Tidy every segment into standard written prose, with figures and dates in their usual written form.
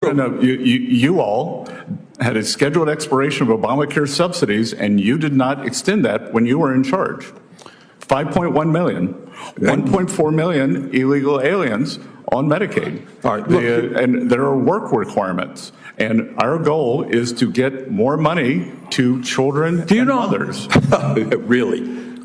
No, you all had a scheduled expiration of Obamacare subsidies, and you did not extend that when you were in charge. 5.1 million, 1.4 million illegal aliens on Medicaid. All right, and there are work requirements. And our goal is to get more money to children and mothers. Really?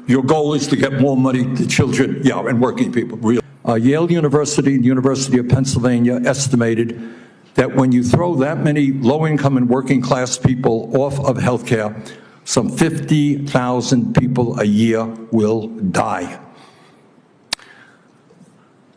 Your goal is to get more money to children, and working people, really? Yale University and the University of Pennsylvania estimated that when you throw that many low-income and working-class people off of health care, some 50,000 people a year will die.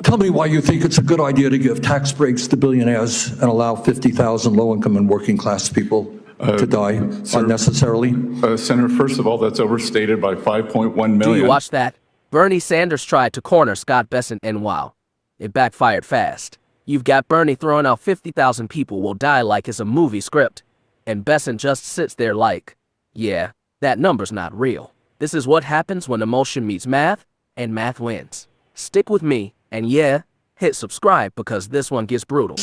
Tell me why you think it's a good idea to give tax breaks to billionaires and allow 50,000 low-income and working-class people to die unnecessarily? Senator, first of all, that's overstated by 5.1 million. Do you watch that? Bernie Sanders tried to corner Scott Bessent, and wow, it backfired fast. You've got Bernie throwing out 50,000 people will die like it's a movie script. And Bessent just sits there like, yeah, that number's not real. This is what happens when emotion meets math, and math wins. Stick with me, and hit subscribe because this one gets brutal.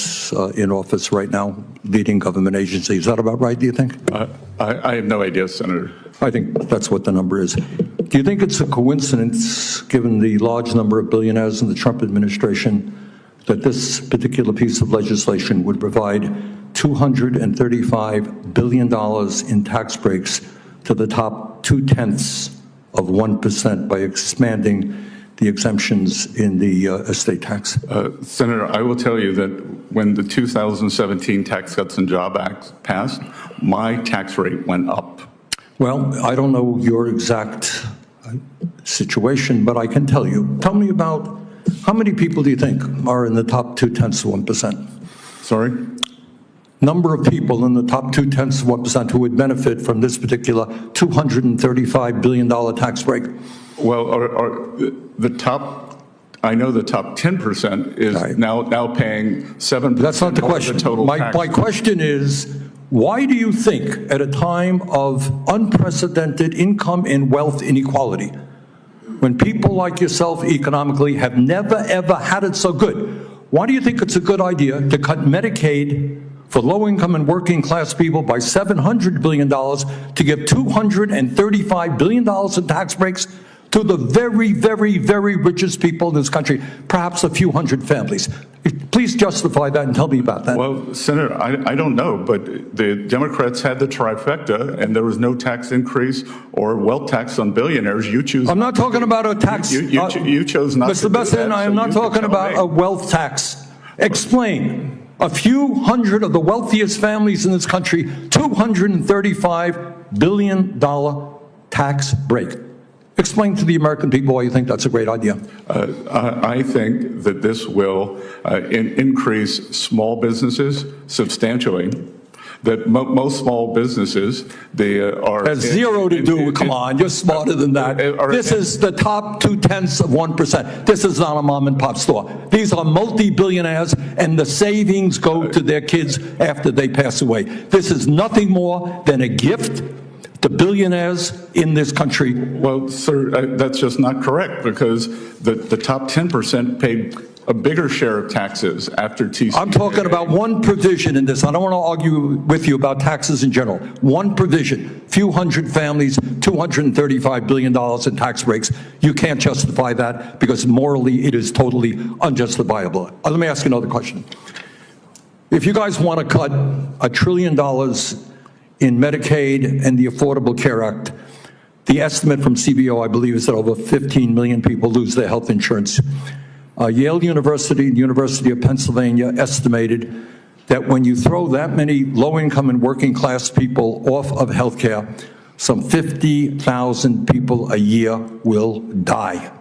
In office right now, leading government agencies. Is that about right, do you think? I have no idea, Senator. I think that's what the number is. Do you think it's a coincidence, given the large number of billionaires in the Trump administration, that this particular piece of legislation would provide $235 billion in tax breaks to the top 0.2% by expanding the exemptions in the estate tax? Senator, I will tell you that when the 2017 Tax Cuts and Jobs Act passed, my tax rate went up. Well, I don't know your exact situation, but I can tell you. Tell me about how many people do you think are in the top 0.2%? Sorry? Number of people in the top 0.2% who would benefit from this particular $235 billion tax break. Well, I know the top 10% is now paying 7%. That's not the question. My question is, why do you think at a time of unprecedented income and wealth inequality, when people like yourself economically have never, ever had it so good, why do you think it's a good idea to cut Medicaid for low-income and working-class people by $700 billion to give $235 billion in tax breaks to the very, very, very richest people in this country, perhaps a few hundred families? Please justify that and tell me about that. Well, Senator, I don't know, but the Democrats had the trifecta, and there was no tax increase or wealth tax on billionaires. You choose. I'm not talking about a tax. You chose not to do that. Mr. Bessent, I am not talking about a wealth tax. Explain. A few hundred of the wealthiest families in this country, $235 billion tax break. Explain to the American people why you think that's a great idea. I think that this will increase small businesses substantially. That most small businesses, they are... Has zero to do with, come on, you're smarter than that. This is the top 0.2%. This is not a mom and pop store. These are multi-billionaires, and the savings go to their kids after they pass away. This is nothing more than a gift to billionaires in this country. Well, sir, that's just not correct, because the top 10% paid a bigger share of taxes after TCJA. I'm talking about one provision in this. I don't want to argue with you about taxes in general. One provision, few hundred families, $235 billion in tax breaks. You can't justify that because morally it is totally unjustifiable. Let me ask you another question. If you guys want to cut $1 trillion in Medicaid and the Affordable Care Act, the estimate from CBO, I believe, is that over 15 million people lose their health insurance. Yale University and the University of Pennsylvania estimated that when you throw that many low-income and working-class people off of health care, some 50,000 people a year will die.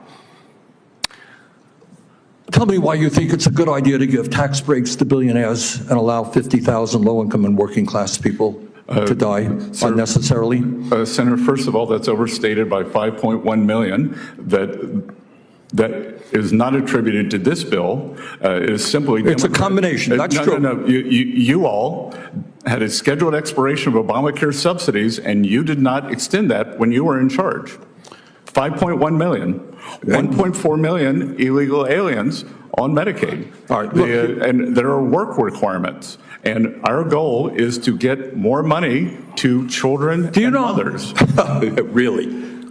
Tell me why you think it's a good idea to give tax breaks to billionaires and allow 50,000 low-income and working-class people to die unnecessarily? Senator, first of all, that's overstated by 5.1 million. That is not attributed to this bill. It is simply... It's a combination. That's true. No. You all had a scheduled expiration of Obamacare subsidies, and you did not extend that when you were in charge. 5.1 million. 1.4 million illegal aliens on Medicaid. All right, look- And there are work requirements. And our goal is to get more money to children Do you and know? mothers. Really?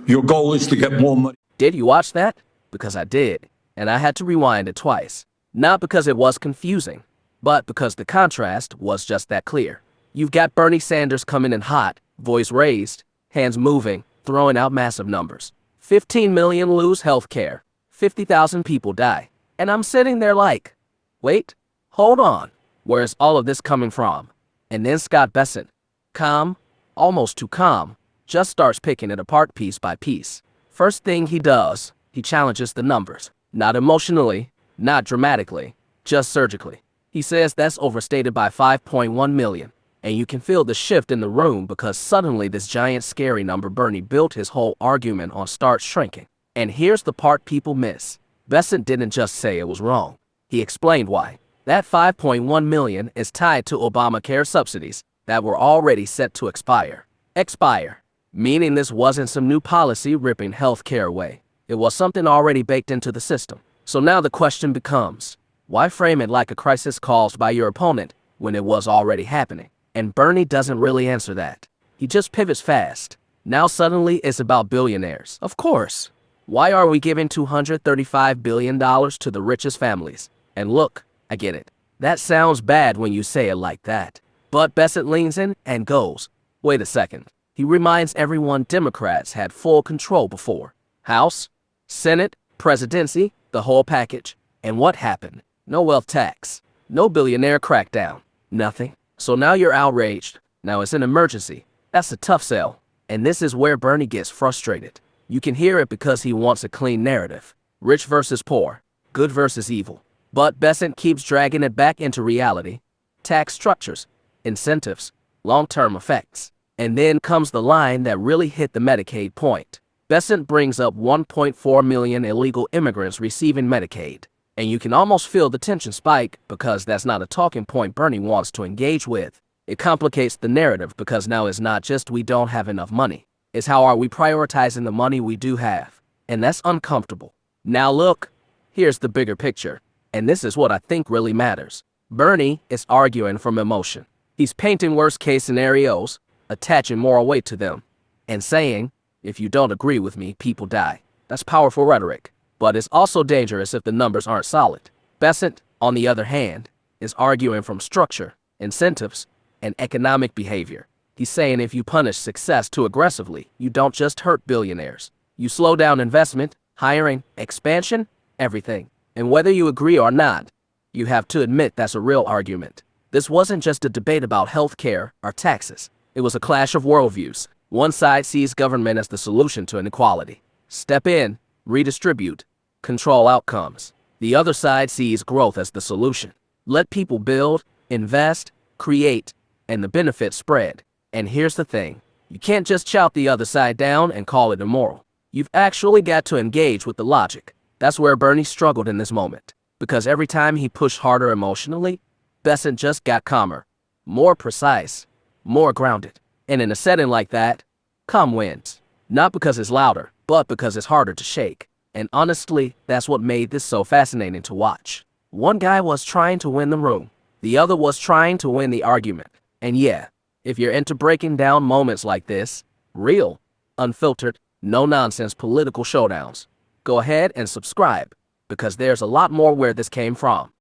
Your goal is to get more money? Did you watch that? Because I did, and I had to rewind it twice. Not because it was confusing, but because the contrast was just that clear. You've got Bernie Sanders coming in hot, voice raised, hands moving, throwing out massive numbers. 15 million lose health care. 50,000 people die. And I'm sitting there like, wait, hold on. Where's all of this coming from? And then Scott Bessent, calm, almost too calm, just starts picking it apart piece by piece. First thing he does, he challenges the numbers. Not emotionally, not dramatically, just surgically. He says that's overstated by 5.1 million. And you can feel the shift in the room because suddenly this giant scary number Bernie built his whole argument on starts shrinking. And here's the part people miss. Bessent didn't just say it was wrong. He explained why. That 5.1 million is tied to Obamacare subsidies that were already set to expire. Expire, meaning this wasn't some new policy ripping health care away. It was something already baked into the system. So now the question becomes, why frame it like a crisis caused by your opponent when it was already happening? And Bernie doesn't really answer that. He just pivots fast. Now suddenly it's about billionaires. Of course. Why are we giving $235 billion to the richest families? And look, I get it. That sounds bad when you say it like that. But Bessent leans in and goes, wait a second. He reminds everyone Democrats had full control before. House, Senate, presidency, the whole package. And what happened? No wealth tax. No billionaire crackdown. Nothing. So now you're outraged. Now it's an emergency. That's a tough sell. And this is where Bernie gets frustrated. You can hear it because he wants a clean narrative. Rich versus poor. Good versus evil. But Bessent keeps dragging it back into reality. Tax structures, incentives, long-term effects. And then comes the line that really hit the Medicaid point. Bessent brings up 1.4 million illegal immigrants receiving Medicaid. And you can almost feel the tension spike because that's not a talking point Bernie wants to engage with. It complicates the narrative because now it's not just we don't have enough money. It's how are we prioritizing the money we do have. And that's uncomfortable. Now look, here's the bigger picture. And this is what I think really matters. Bernie is arguing from emotion. He's painting worst-case scenarios, attaching moral weight to them, and saying, if you don't agree with me, people die. That's powerful rhetoric, but it's also dangerous if the numbers aren't solid. Bessent, on the other hand, is arguing from structure, incentives, and economic behavior. He's saying if you punish success too aggressively, you don't just hurt billionaires. You slow down investment, hiring, expansion, everything. And whether you agree or not, you have to admit that's a real argument. This wasn't just a debate about health care or taxes. It was a clash of worldviews. One side sees government as the solution to inequality. Step in, redistribute, control outcomes. The other side sees growth as the solution. Let people build, invest, create, and the benefits spread. And here's the thing. You can't just shout the other side down and call it immoral. You've actually got to engage with the logic. That's where Bernie struggled in this moment. Because every time he pushed harder emotionally, Bessent just got calmer, more precise, more grounded. And in a setting like that, calm wins. Not because it's louder, but because it's harder to shake. And honestly, that's what made this so fascinating to watch. One guy was trying to win the room. The other was trying to win the argument. And yeah, if you're into breaking down moments like this, real, unfiltered, no-nonsense political showdowns, go ahead and subscribe, because there's a lot more where this came from.